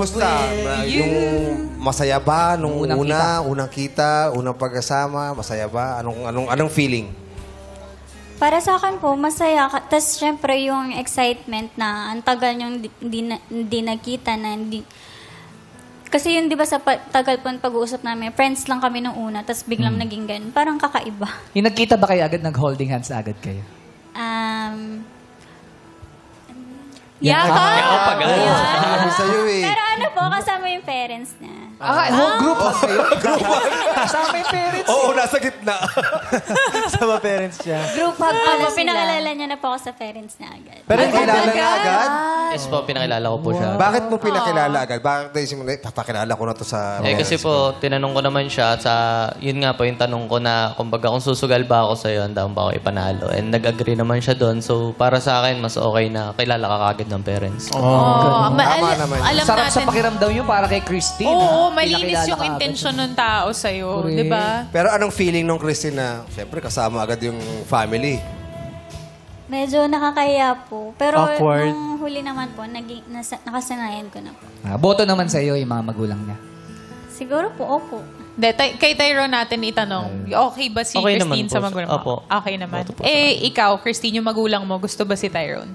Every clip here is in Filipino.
Kamusta? Yung masaya ba nung unang kita, unang pagkasama, masaya ba? Anong feeling? Para sa akin po, masaya. Tapos, syempre, yung excitement na ang tagal niyong hindi nakita na hindi... Kasi yun, di ba, sa tagal po ng pag-uusap namin, friends lang kami nung una, tapos biglang naging ganun. Parang kakaiba. Yung nagkita ba kayo agad, nag-holding hands agad kayo? Yakap! Sabi sa'yo eh. Pero ano po, kasama yung parents niya. Group hug kayo? Kasama yung parents. Oo, nasa gitna. Sama parents siya. Group hug po. Pinakilala niya na po ako sa parents niya agad. Pero kilala niya agad? Yes po, pinakilala ko po siya. Bakit mo pinakilala agad? Bakit naisip mo na, papakilala ko na to sa... Kasi po, tinanong ko naman siya at yun nga po yung tanong ko na, kumbaga, kung susugal ba ako sa'yo, andaang ba ako ipanalo? And nag-agree naman siya doon. So, para sa akin, mas okay na kilala ka kagad ng parents. Tama naman. Alam Sarap natin. sa pakiramdam yun para kay Christine. Oo, ha? malinis Pinakilala yung ka agad. intention ng tao sa'yo. Correct. Di ba? Pero anong feeling nung Christine na, siyempre, kasama agad yung family? Medyo nakakaya po. Pero Awkward. nung huli naman po, nakasanayan ko na po. Boto naman sa iyo yung mga magulang niya. Siguro po, opo. Kay Tyrone natin itanong, okay ba si Okay Christine naman sa po. magulang Opo. mo? Okay naman. Boto po Ikaw, Christine, yung magulang mo, gusto ba si Tyrone?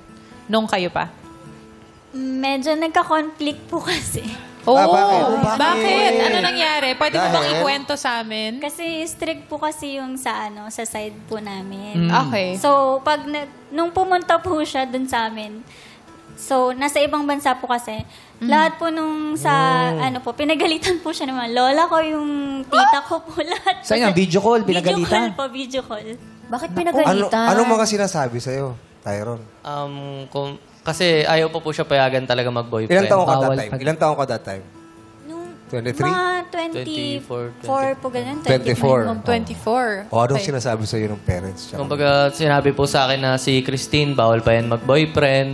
Nung kayo pa? Medyo nagka-conflict po kasi. Bakit? Bakit? Ano nangyari? Pwede mo bang Dahil? ikwento sa amin? Kasi strict po kasi yung sa side po namin. Okay. So, nung pumunta po siya dun sa amin, so, nasa ibang bansa po kasi, lahat po nung pinagalitan po siya naman. Lola ko, yung tita ko po, lahat. Saan yan? Video call? Pinagalitan? Video call po, video call. Bakit pinagalitan? Anong mga sinasabi sa'yo, Tyrone? Kasi ayaw po siya payagan talaga mag-boyfriend. Ilang taong ka that Bawal time? pag- Ilang taong ka that time? Nung 23? mga 24 po, ganun. 24. 24. O anong sinasabi sa'yo ng parents? Tsaka- Kumbaga, sinabi po sa akin na si Christine, bawal pa yan mag-boyfriend.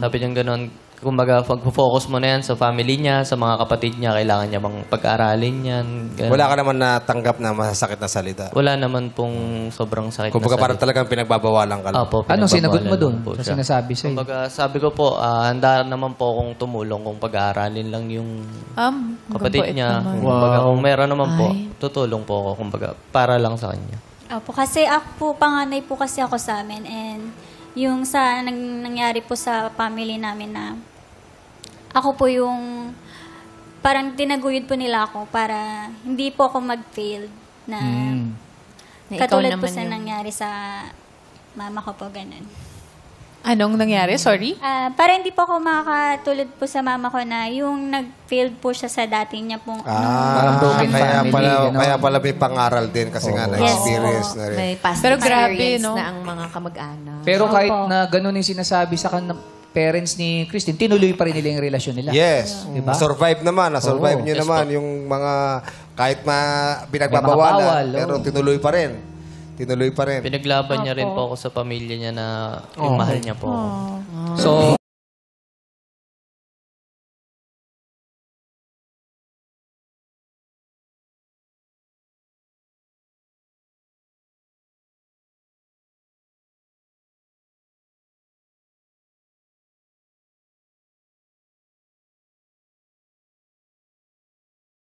Sabi niya gano'n. Kumbaga, pag-focus mo na yan sa family niya, sa mga kapatid niya, kailangan niya bang pag-aralin yan. Ganun. Wala ka naman natanggap na masasakit na salita. Wala naman pong sobrang sakit Kumbaga na parang talagang pinagbabawalan ka lang. Opo, Anong sinagot mo pinagbabawalan doon po sa siya. sinasabi sa'yo? Kumbaga, sabi ko po, handa naman po akong tumulong kung pag-aaralin lang yung kapatid niya. Kumbaga, kung meron naman po, tutulong po ako. Kumbaga, para lang sa kanya. Opo, kasi ako po, panganay po kasi ako sa amin. And yung nangyari po sa family namin na ako po yung parang tinaguyod po nila ako para hindi po ako mag-fail na Na ikaw katulad po naman sa yung- nangyari sa mama ko po, ganun. Anong nangyari? Sorry? Para hindi po ako makakatulad po sa mama ko na yung nag-failed po siya sa dati niya pong Parang broken family, gano'n. Kaya pala may pangaral din kasi nga na-experience na rin. May past Pero grabe, experience no? na ang mga kamag-anak. Pero kahit na ganun yung sinasabi sa parents ni Christine, tinuloy pa rin nila yung relasyon nila. Yes. Diba? Survive naman. Na-survive Oo. nyo Yes naman po. yung mga kahit May pinagbabawalan. mga bawal, Pero oo. tinuloy pa rin. Tinuloy pa rin. Pinaglaban niya rin po ako sa pamilya niya na yung mahal niya po ako. So,